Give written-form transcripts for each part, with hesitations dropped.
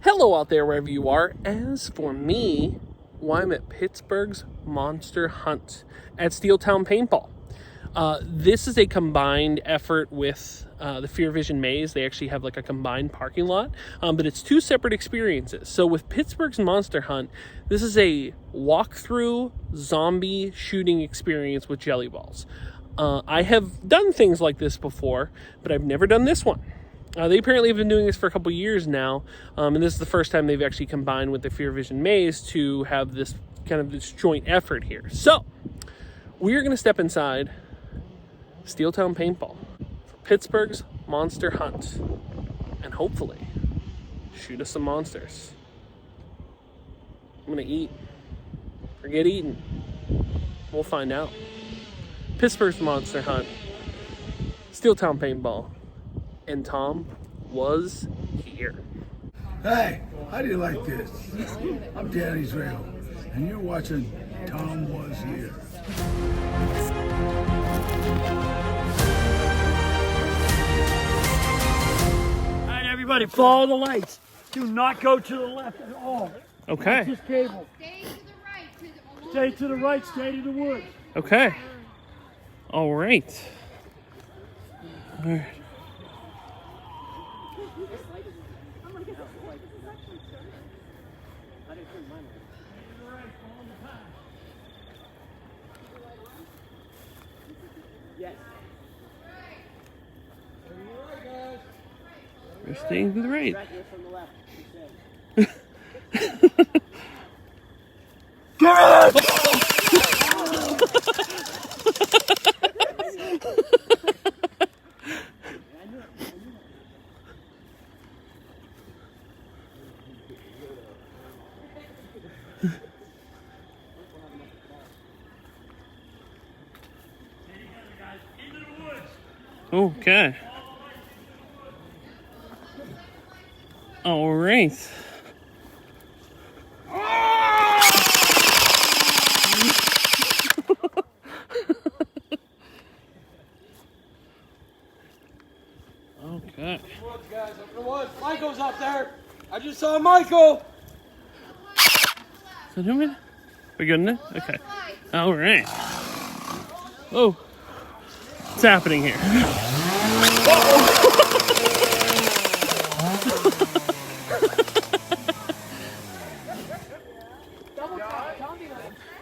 Hello out there, wherever you are. As for me, well, I'm at Pittsburgh's Monster Hunt at Steeltown Paintball. This is a combined effort with the Fear Vision Maze. They actually have like a combined parking lot, but it's two separate experiences. So with Pittsburgh's Monster Hunt, this is a walkthrough zombie shooting experience with Gellyballs. I have done things like this before, but I've never done this one. They apparently have been doing this for a couple years now, and this is the first time they've actually combined with the Fear Vision Maze to have this kind of this joint effort here. So, we are going to step inside Steeltown Paintball for Pittsburgh's Monster Hunt, and hopefully shoot us some monsters. I'm going to eat or get eaten. We'll find out. Pittsburgh's Monster Hunt, Steeltown Paintball. And Tom was here. Hey, how do you like this? I'm Dan Israel, and you're watching Tom Was Here. All right, everybody, follow the lights. Do not go to the left at all. Okay. Watch this cable. Stay to the right. Stay to the right, stay to the woods. Okay. All right. All right. We're staying to the right. Okay. All right. Okay. Woods, guys, up in the woods. Michael's up there. I just saw Michael. So do we? We good in it? Okay. All right. Oh, what's happening here?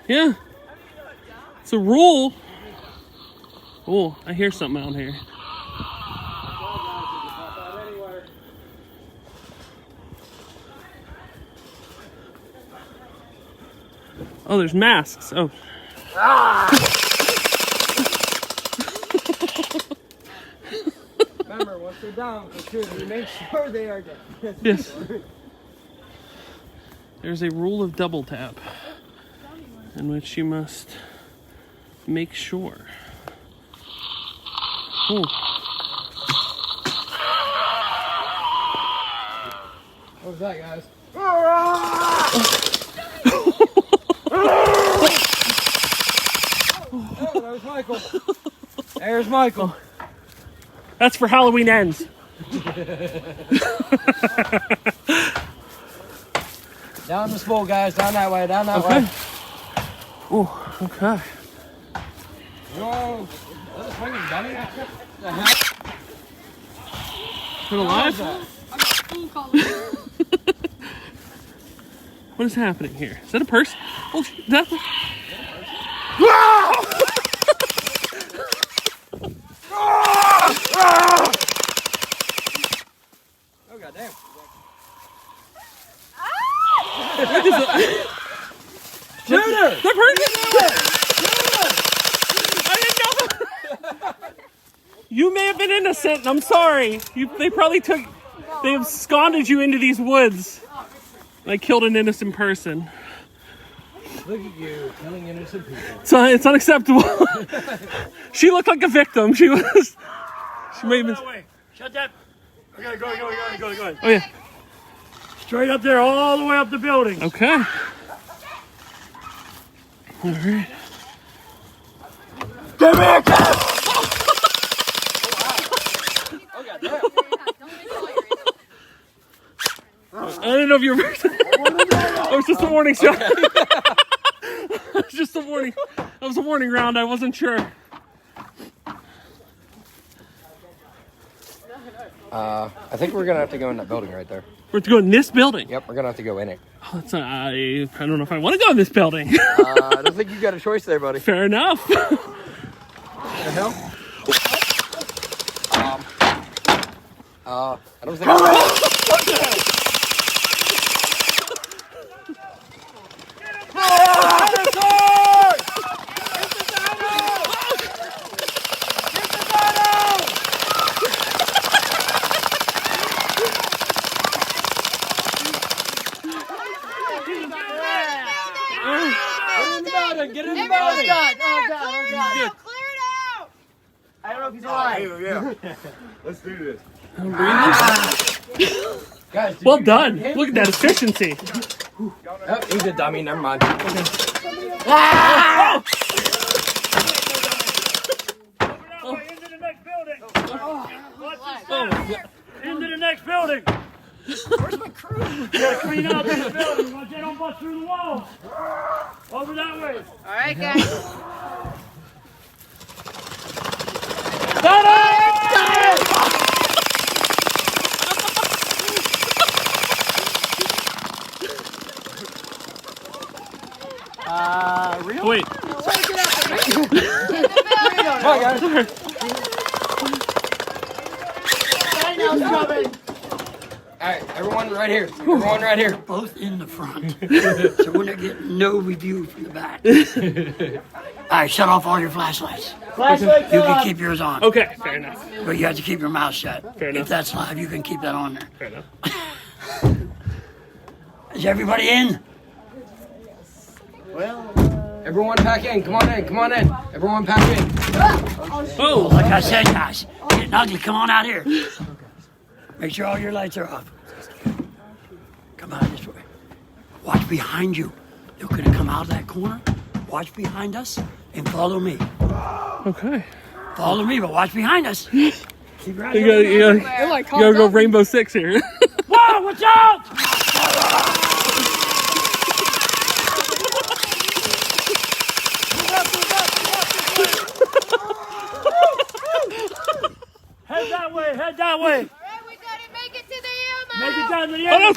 Yeah. It's a rule. Oh, I hear something out here. Oh, there's masks. Oh. Remember, once they're down for shooting, you make sure they are dead. Yes. There's a rule of double tap in which you must make sure. Oh. What was that, guys? Oh, there's Michael. There's Michael. That's for Halloween ends. Down the spool, guys. Down that way. Down that way. Oh, okay. Whoa. Is that a swinging dummy? The hell? Is it alive? What is happening here? Is that a person? Oh, is that a... Oh, goddamn. Shoot her! The person! I didn't know. You may have been innocent, and I'm sorry. They probably they absconded you into these woods. I killed an innocent person. Look at you, killing innocent people. So it's unacceptable. She looked like a victim. She was. She may have been. That way. Shut that. Okay, go. Oh yeah. Straight up there, all the way up the building. Okay. All right. Give me a kiss! Oh, goddamn. didn't know if you were. It was just a warning shot. It was just a warning. That was a warning round. I wasn't sure. I think we're gonna have to go in that building right there. We're to go in this building. Yep, we're gonna have to go in it. Oh, I don't know if I want to go in this building. I don't think you got a choice there, buddy. Fair enough. The hell? I don't think. What the hell? Get in the building! Oh God. Good. Clear it out! I don't know if he's alive. Yeah. Let's do this. Guys, Well done. Look at that efficiency. Oh, he's a dummy. Never mind. Over that way, into the next building. Watch this. Into the next building. Where's my crew? You gotta clean out this building. Watch they don't bust through the walls. Over that way. All right, guys. Real? Wait. Come on, guys. All right, everyone right here. Everyone right here. Both in the front. So we're not getting no review from the back. All right, shut off all your flashlights. Flashlights You on! can keep yours on. Okay. Fair enough. But you have to keep your mouth shut. Fair enough. If that's live, you can keep that on there. Fair enough. Is everybody in? Everyone pack in. Come on in. Come on in. Everyone pack in. Oh. Like I said, guys, getting ugly. Come on out here. Make sure all your lights are off. Come out this way. Watch behind you. They're gonna come out of that corner. Watch behind us and follow me. Okay. Follow me, but watch behind us. Keep your eyes You open. gotta go Rainbow Six here. Whoa, watch out! Head that way, head that way. All right, we gotta make it to the ammo. Make it down to the Oh, no, end.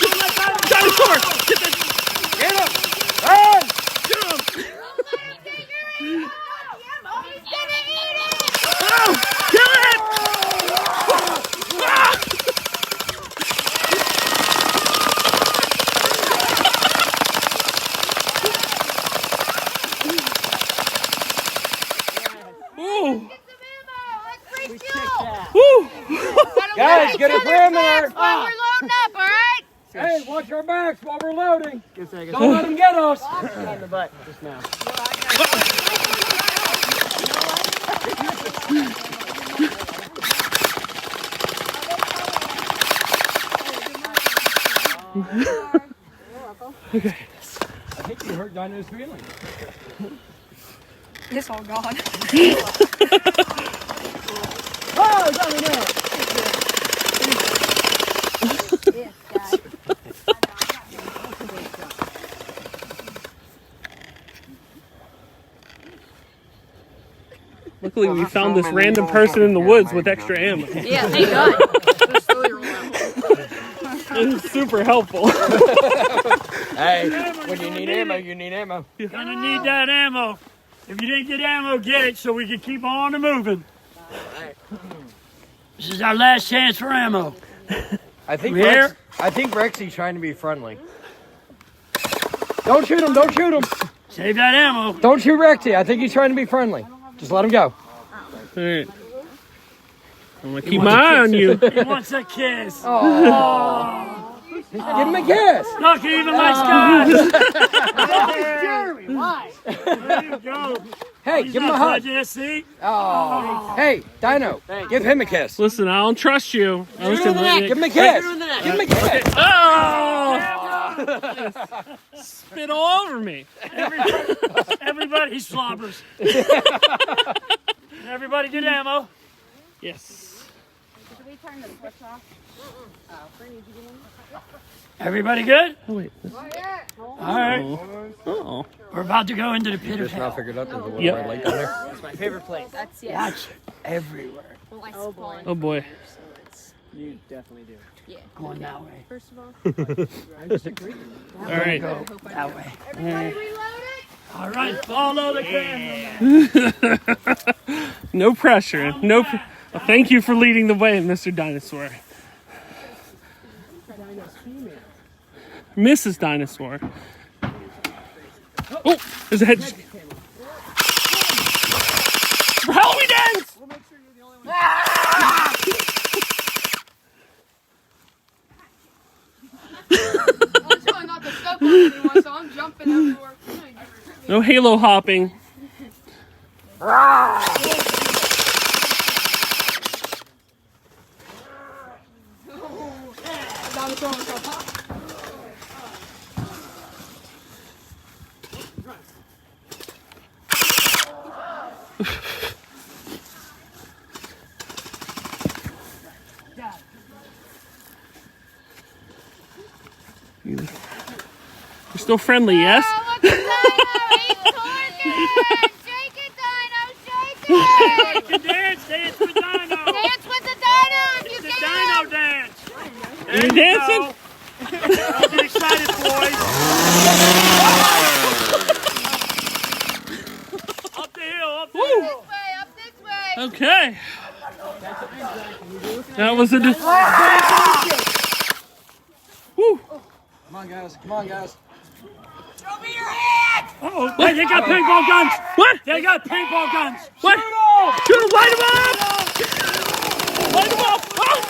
dinosaur! Get that! Get him! Run! Get him! Somebody get your ammo. He's gonna eat it. Oh! Kill it! Ah! Ooh! Get some ammo. Let's refuel. Woo! Guys, get a perimeter. While we're loading up, all right? Hey, watch our backs while we're loading. Don't let them get us. Okay. I think you hurt Dino's feelings. It's all gone. Oh, Dino now. Luckily, we found this random person in the woods with extra ammo. Yeah, thank God. It's super helpful. Hey, when you need ammo, you need ammo. You're gonna need that ammo. If you didn't get ammo, get it so we can keep on and moving. This is our last chance for ammo. I think Where? Rexy's trying to be friendly. Don't shoot him! Don't shoot him! Save that ammo. Don't shoot Rexy. I think he's trying to be friendly. Just let him go. All right. I'm gonna keep my eye on you. He wants a kiss. Give him a kiss. Look, he even likes guys. Jeremy, why? There you go. Hey, He's give him a not hug. prejudiced, see? Oh. Hey, Dino, give him a kiss. Listen, I don't trust you. Listen, Give him a kiss. Give him a kiss. Oh! Spit all over me. Everybody slobbers. Everybody get ammo. Yes. Should we turn the switch off? Oh, Brittany, did you get in? Everybody good? Oh, wait. All right. Oh. We're about to go into the pit of Just now hell. figured out there's a little Yep. red light down there. That's my favorite place. That's That's everywhere. Oh boy. Oh, boy. You definitely do. Yeah. Going that way. First of all, I just agree. All right. Go that way. everybody reloaded. All right, follow the camera. No pressure. No. Thank you for leading the way, Mr. Dinosaur. Mrs. Dinosaur. Oh, there's a head. For Halloween dance! I'm just trying not to step on anyone, so I'm jumping everywhere. No halo hopping. You're still friendly, yes? Oh, look at Dino! He's twerking! Shake it, Dino! Shake it! Dance with Dino. Dance with the Dino if you The can! Dino dance. You dancing? Don't get excited, boys. Up the hill, up the hill. This way, up this way! Okay. That was a. Woo. Come on, guys. Come on, guys. Show me your hands! Oh, wait, they got paintball guns. What? They got paintball guns. What? Shoot him! Light him up! Light him up! Oh!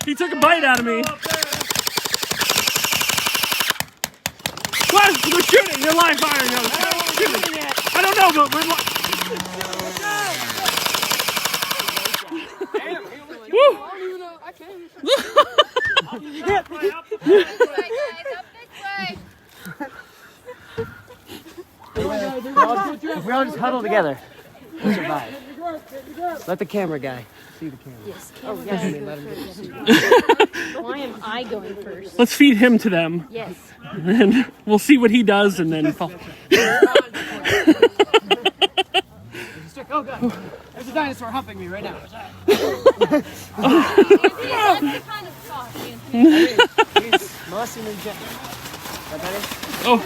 He took a bite out of me. What? They're shooting. They're live firing at us. Shooting. I don't know, but we're Woo! I don't even know. I can't even. Up this way. This way, guys, up this way! If we all just huddle together, we'll survive. Let the camera guy see the camera. Yes. Let him get to see. Why am I going first? Let's feed him to them, Yes. and then we'll see what he does, and then follow. Oh, God. There's a dinosaur humping me right now. That's the kind of sauce, Anthony. He's mossing and gentle. Is that better? Oh,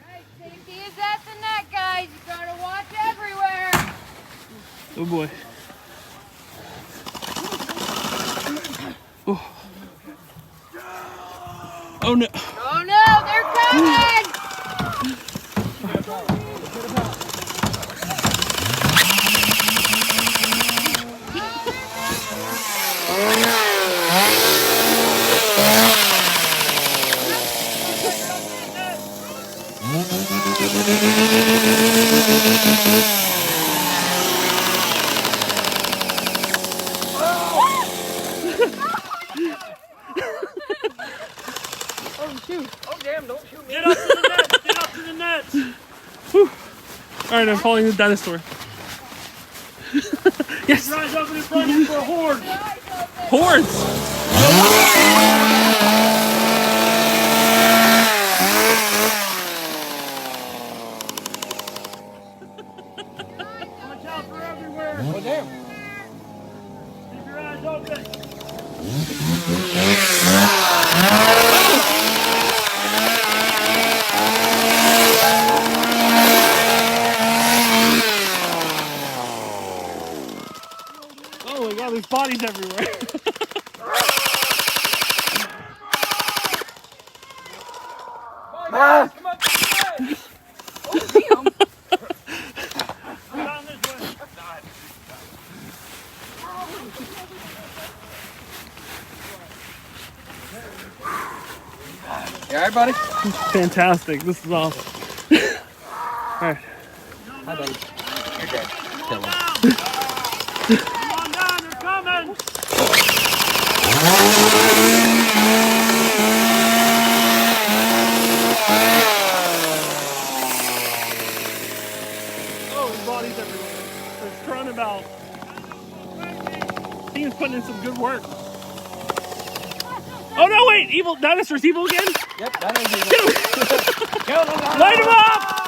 Alright, safety is at the neck, guys. You gotta watch everywhere. oh boy. Oh. Oh no. Oh no, they're coming! Get up to the net. Get up to the net. Whew. All right, I'm following the dinosaur. Yes. Rise up in front of you for a horde. Hordes. Watch out for everywhere. Oh, damn. Keep your eyes open. Oh my God, there's bodies everywhere. Come on, this way. Down this way. You alright, buddy? Fantastic. This is awesome. All right. Hi, buddy. You're good. Kill him. Come on down, they're coming. wait! Evil dinosaurs, evil again? Yep, dinosaurs. Kill them! Light him up!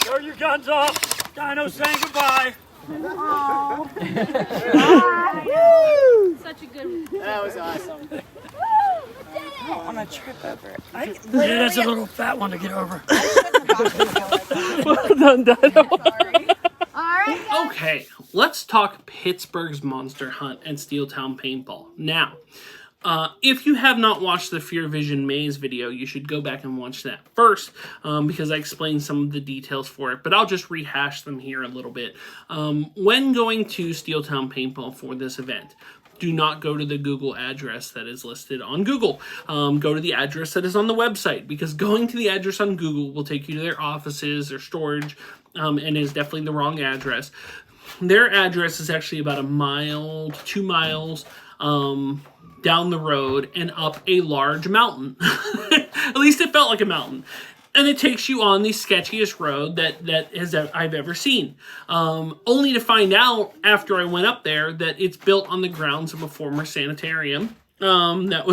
Throw your guns off. Dino saying goodbye. Such a good one. That was awesome. I'm gonna trip over it. Yeah, that's a little fat one to get over. Well done, Dino. Alright. Okay, let's talk Pittsburgh's Monster Hunt and Steeltown Paintball. Now, if you have not watched the Fear Vision Maze video, you should go back and watch that first, because I explained some of the details for it, but I'll just rehash them here a little bit. When going to Steeltown Paintball for this event, do not go to the Google address that is listed on Google. Go to the address that is on the website, because going to the address on Google will take you to their offices, their storage, and is definitely the wrong address. Their address is actually about 1 mile to 2 miles down the road and up a large mountain. At least it felt like a mountain. And it takes you on the sketchiest road that I've ever seen. Only to find out after I went up there that it's built on the grounds of a former sanitarium that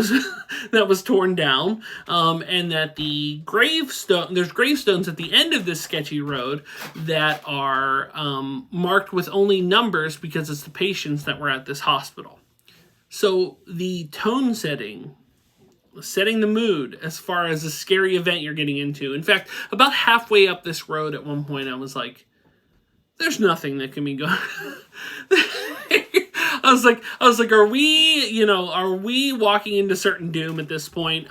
was torn down, and that there's gravestones at the end of this sketchy road that are marked with only numbers because it's the patients that were at this hospital. So the tone setting the mood as far as a scary event you're getting into. In fact, about halfway up this road at one point, I was like, there's nothing that can be going. I was like, are we walking into certain doom at this point?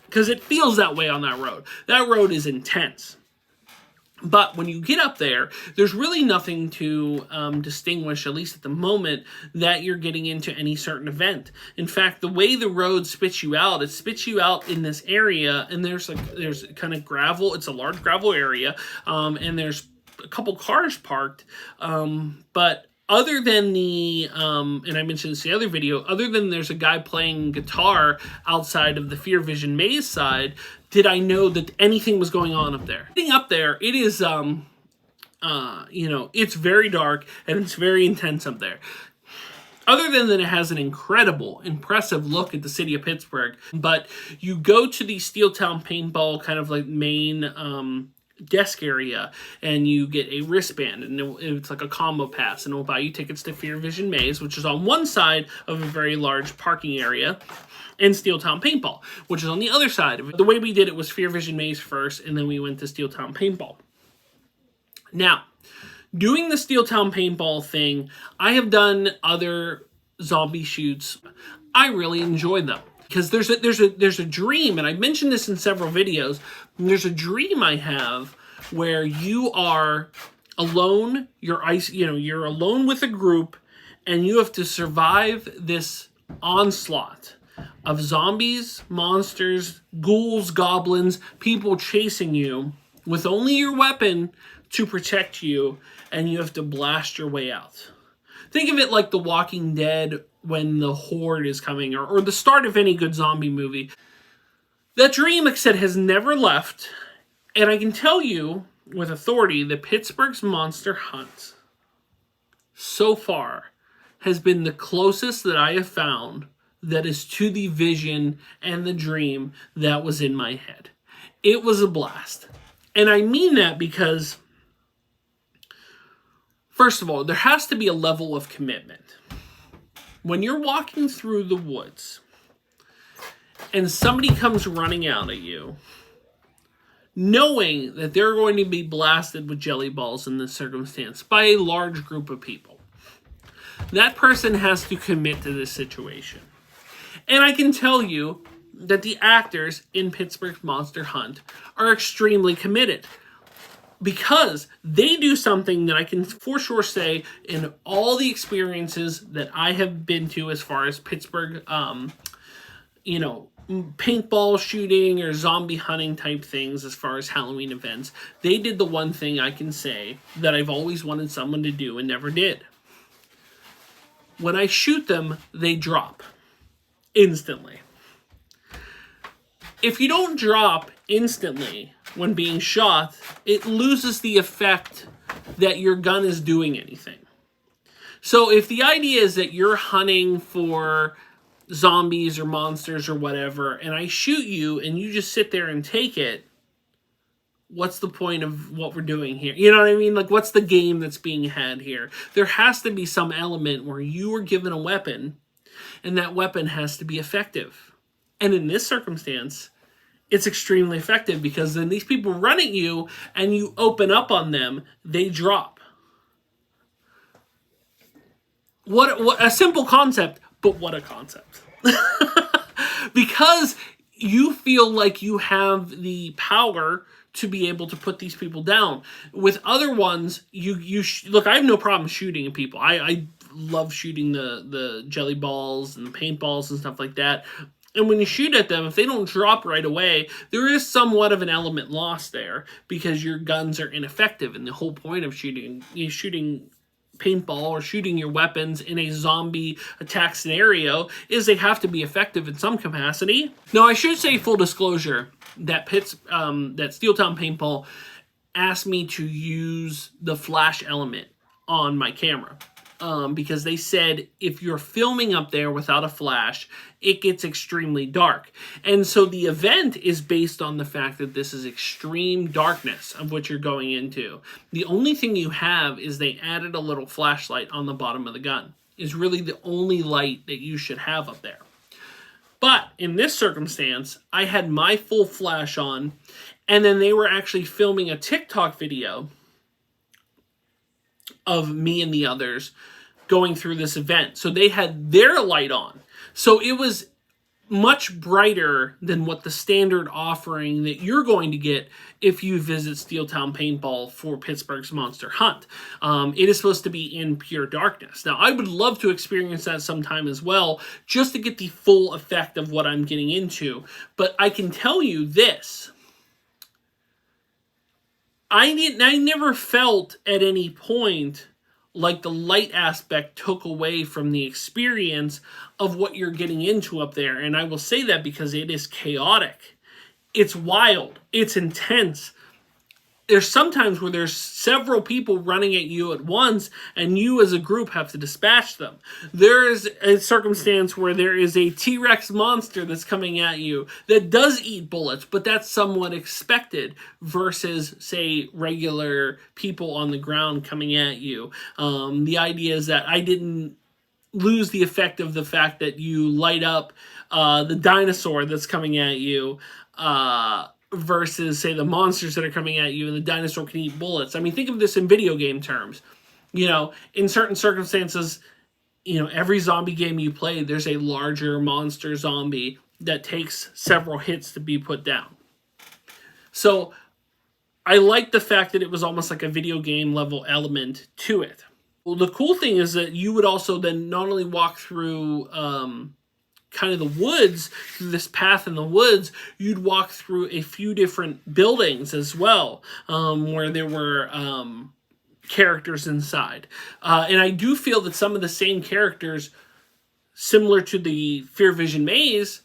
Because it feels that way on that road. That road is intense. But when you get up there, there's really nothing to distinguish, at least at the moment, that you're getting into any certain event. In fact, the way the road spits you out, it spits you out in this area, and there's kind of gravel. It's a large gravel area, and there's a couple cars parked. But other than and I mentioned this in the other video, other than there's a guy playing guitar outside of the Fear Vision Maze side, did I know that anything was going on up there. Getting up there, it is, it's very dark and it's very intense up there. Other than that, it has an impressive look at the city of Pittsburgh. But you go to the Steeltown Paintball kind of like main desk area, and you get a wristband, and it's like a combo pass, and it'll buy you tickets to Fear Vision Maze, which is on one side of a very large parking area, and Steeltown Paintball, which is on the other side of it. The way we did it was Fear Vision Maze first, and then we went to Steeltown Paintball. Now, doing the Steeltown Paintball thing, I have done other zombie shoots. I really enjoy them. Because there's a dream, and I mentioned this in several videos, and there's a dream I have where you are alone, you're alone with a group, and you have to survive this onslaught of zombies, monsters, ghouls, goblins, people chasing you with only your weapon to protect you, and you have to blast your way out. Think of it like The Walking Dead when the horde is coming, or the start of any good zombie movie. That dream, like I said, has never left, and I can tell you with authority that Pittsburgh's Monster Hunt so far has been the closest that I have found that is to the vision and the dream that was in my head. It was a blast. And I mean that because, first of all, there has to be a level of commitment. When you're walking through the woods and somebody comes running out at you, knowing that they're going to be blasted with Gellyballs in this circumstance by a large group of people, that person has to commit to this situation. And I can tell you that the actors in Pittsburgh's Monster Hunt are extremely committed, because they do something that I can for sure say in all the experiences that I have been to as far as Pittsburgh paintball shooting or zombie hunting type things as far as Halloween events, they did the one thing I can say that I've always wanted someone to do and never did. When I shoot them, they drop instantly. If you don't drop instantly when being shot, it loses the effect that your gun is doing anything. So if the idea is that you're hunting for zombies or monsters or whatever, and I shoot you and you just sit there and take it, what's the point of what we're doing here? You know what I mean? Like, what's the game that's being had here? There has to be some element where you are given a weapon, and that weapon has to be effective. And in this circumstance, it's extremely effective, because then these people run at you and you open up on them, they drop. What a simple concept, but what a concept. Because you feel like you have the power to be able to put these people down. With other ones, look, I have no problem shooting at people. I love shooting the Gellyballs and the paintballs and stuff like that. And when you shoot at them, if they don't drop right away, there is somewhat of an element lost there, because your guns are ineffective. And the whole point of shooting paintball or shooting your weapons in a zombie attack scenario is they have to be effective in some capacity. Now, I should say, full disclosure, that Steeltown Paintball asked me to use the flash element on my camera. Because they said if you're filming up there without a flash, it gets extremely dark. And so the event is based on the fact that this is extreme darkness of what you're going into. The only thing you have is they added a little flashlight on the bottom of the gun. Is really the only light that you should have up there. But in this circumstance, I had my full flash on, and then they were actually filming a TikTok video of me and the others going through this event. So they had their light on. So it was much brighter than what the standard offering that you're going to get if you visit Steeltown Paintball for Pittsburgh's Monster Hunt. It is supposed to be in pure darkness. Now, I would love to experience that sometime as well, just to get the full effect of what I'm getting into. But I can tell you this. I never felt at any point like the light aspect took away from the experience of what you're getting into up there. And I will say that because it is chaotic. It's wild. It's intense. There's sometimes where there's several people running at you at once, and you as a group have to dispatch them. There is a circumstance where there is a T-Rex monster that's coming at you that does eat bullets, but that's somewhat expected versus, say, regular people on the ground coming at you. The idea is that I didn't lose the effect of the fact that you light up the dinosaur that's coming at you, versus, say, the monsters that are coming at you, and the dinosaur can eat bullets. I mean, think of this in video game terms. In certain circumstances, every zombie game you play, there's a larger monster zombie that takes several hits to be put down. So I like the fact that it was almost like a video game level element to it. Well, the cool thing is that you would also then not only walk through kind of the woods, through this path in the woods, you'd walk through a few different buildings as well, where there were characters inside. And I do feel that some of the same characters, similar to the Fear Vision Maze,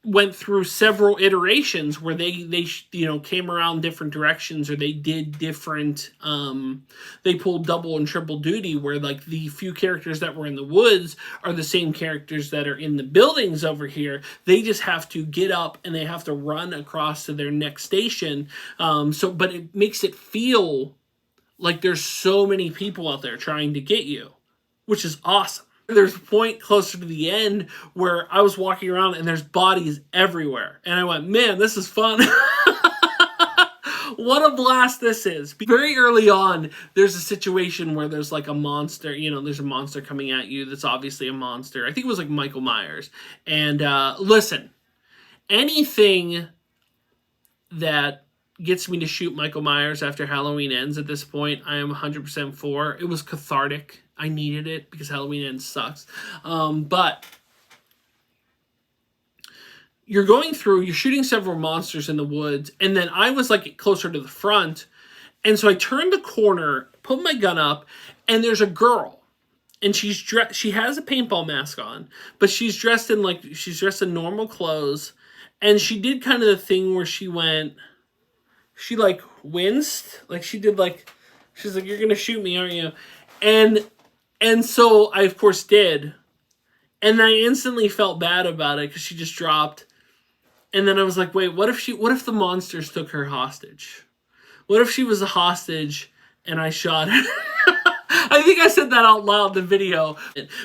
went through several iterations where they came around different directions, or they did different, they pulled double and triple duty, where like the few characters that were in the woods are the same characters that are in the buildings over here. They just have to get up and they have to run across to their next station. But it makes it feel like there's so many people out there trying to get you, which is awesome. There's a point closer to the end where I was walking around and there's bodies everywhere. And I went, man, this is fun. What a blast this is. Very early on, there's a situation where there's like a monster, there's a monster coming at you that's obviously a monster. I think it was like Michael Myers. And listen, anything that gets me to shoot Michael Myers after Halloween ends at this point, I am 100% for. It was cathartic. I needed it because Halloween Ends sucks. But you're going through, you're shooting several monsters in the woods, and then I was like closer to the front, and so I turned the corner, put my gun up, and there's a girl, and she has a paintball mask on, but she's dressed in normal clothes, and she did kind of the thing where she like winced, like she did like, she's like, "You're gonna shoot me, aren't you?" And so I of course did, and I instantly felt bad about it because she just dropped. And then I was like, wait, what if the monsters took her hostage? What if she was a hostage and I shot her? I think I said that out loud in the video.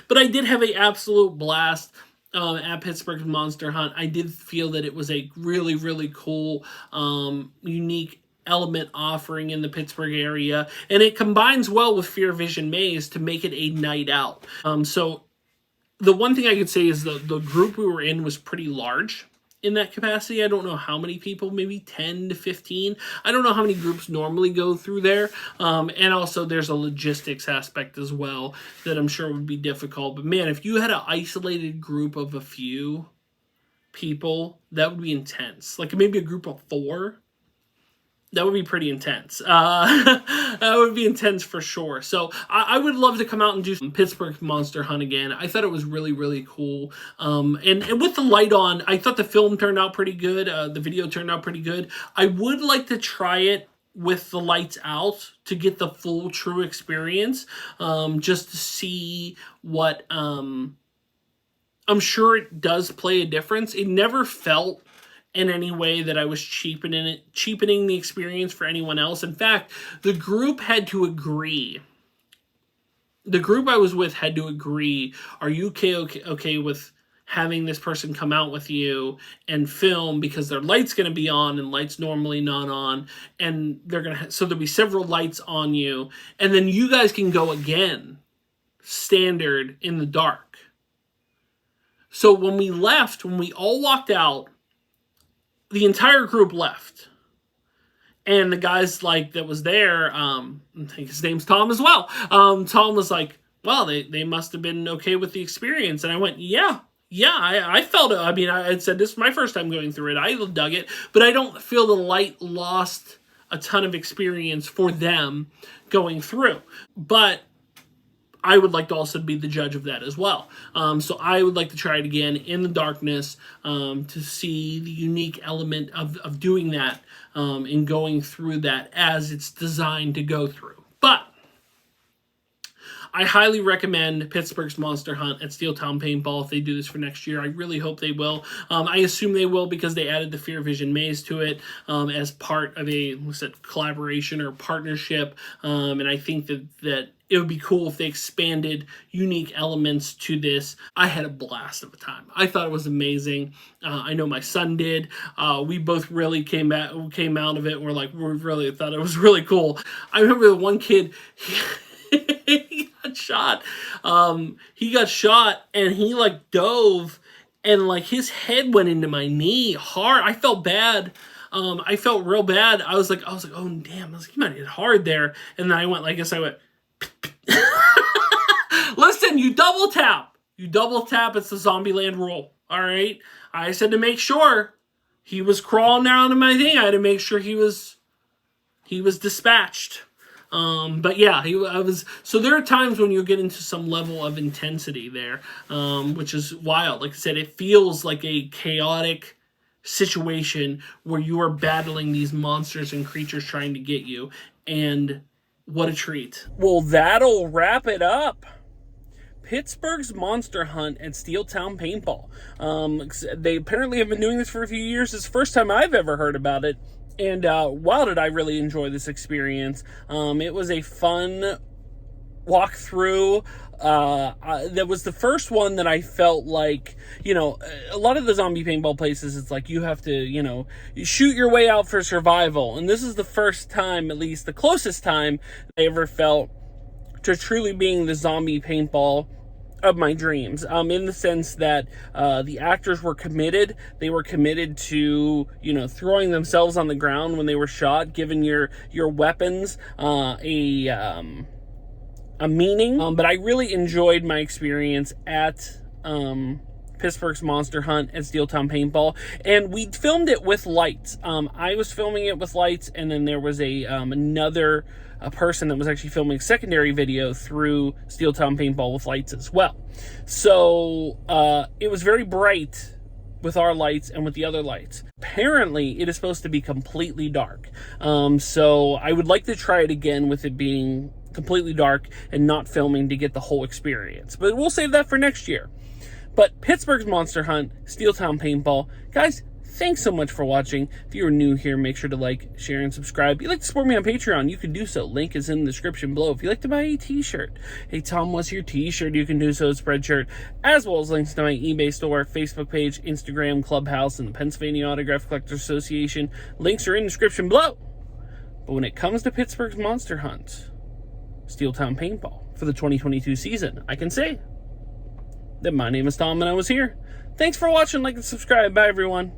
But I did have an absolute blast at Pittsburgh's Monster Hunt. I did feel that it was a really, really cool, unique element offering in the Pittsburgh area. And it combines well with Fear Vision Maze to make it a night out. So the one thing I could say is the group we were in was pretty large in that capacity. I don't know how many people, maybe 10 to 15. I don't know how many groups normally go through there. And also there's a logistics aspect as well that I'm sure would be difficult. But man, if you had an isolated group of a few people, that would be intense. Like maybe a group of 4. That would be pretty intense. That would be intense for sure. So I would love to come out and do some Pittsburgh Monster Hunt again. I thought it was really, really cool. And with the light on, I thought the film turned out pretty good. The video turned out pretty good. I would like to try it with the lights out to get the full, true experience. Just to see what... I'm sure it does play a difference. It never felt in any way that I was cheapening the experience for anyone else. In fact, the group had to agree. The group I was with had to agree, are you okay with having this person come out with you and film, because their light's going to be on and lights normally not on, and they're going to so there'll be several lights on you, and then you guys can go again standard in the dark. So when we all walked out, the entire group left. And the guys that was there, I think his name's Tom as well. Tom was like, well, they must have been okay with the experience. And I went, yeah, I felt it. I mean, I had said, this is my first time going through it. I dug it, but I don't feel the light lost a ton of experience for them going through. But I would like to also be the judge of that as well. So I would like to try it again in the darkness to see the unique element of doing that and going through that as it's designed to go through. But I highly recommend Pittsburgh's Monster Hunt at Steeltown Paintball if they do this for next year. I really hope they will. I assume they will because they added the Fear Vision Maze to it as part of a collaboration or partnership. And I think that it would be cool if they expanded unique elements to this. I had a blast of a time. I thought it was amazing. I know my son did. We both really came out of it and we really thought it was really cool. I remember the one kid, he got shot. He got shot and he dove and his head went into my knee hard. I felt bad. I felt real bad. I was like, oh damn. He might have hit hard there. And then I went. Listen, you double tap. It's the Zombieland rule. All right. I said to make sure he was crawling down to my thing. I had to make sure he was dispatched. But yeah, I was. So there are times when you get into some level of intensity there, which is wild. Like I said, it feels like a chaotic situation where you are battling these monsters and creatures trying to get you, and what a treat. Well, that'll wrap it up. Pittsburgh's Monster Hunt at Steeltown Paintball. They apparently have been doing this for a few years. It's the first time I've ever heard about it. And wow, did I really enjoy this experience. It was a fun walkthrough. That was the first one that I felt like, a lot of the zombie paintball places, it's like you have to, you shoot your way out for survival. And this is the first time, at least the closest time I ever felt to truly being the zombie paintball of my dreams, in the sense that the actors were committed. They were committed to, throwing themselves on the ground when they were shot, giving your weapons a meaning. But I really enjoyed my experience at Pittsburgh's Monster Hunt at Steeltown Paintball, and we filmed it with lights. I was filming it with lights, and then there was another person that was actually filming a secondary video through Steeltown Paintball with lights as well. So it was very bright with our lights and with the other lights. Apparently, it is supposed to be completely dark. So I would like to try it again with it being completely dark and not filming to get the whole experience. But we'll save that for next year. But Pittsburgh's Monster Hunt, Steeltown Paintball. Guys, thanks so much for watching. If you're new here, make sure to like, share, and subscribe. If you'd like to support me on Patreon, you can do so. Link is in the description below. If you'd like to buy a t-shirt, a Tomwashere t-shirt, you can do so at Spreadshirt, as well as links to my eBay store, Facebook page, Instagram, Clubhouse, and the Pennsylvania Autograph Collectors Association. Links are in the description below. But when it comes to Pittsburgh's Monster Hunt, Steeltown Paintball for the 2022 season, I can say that my name is Tom and I was here. Thanks for watching, like, and subscribe. Bye, everyone.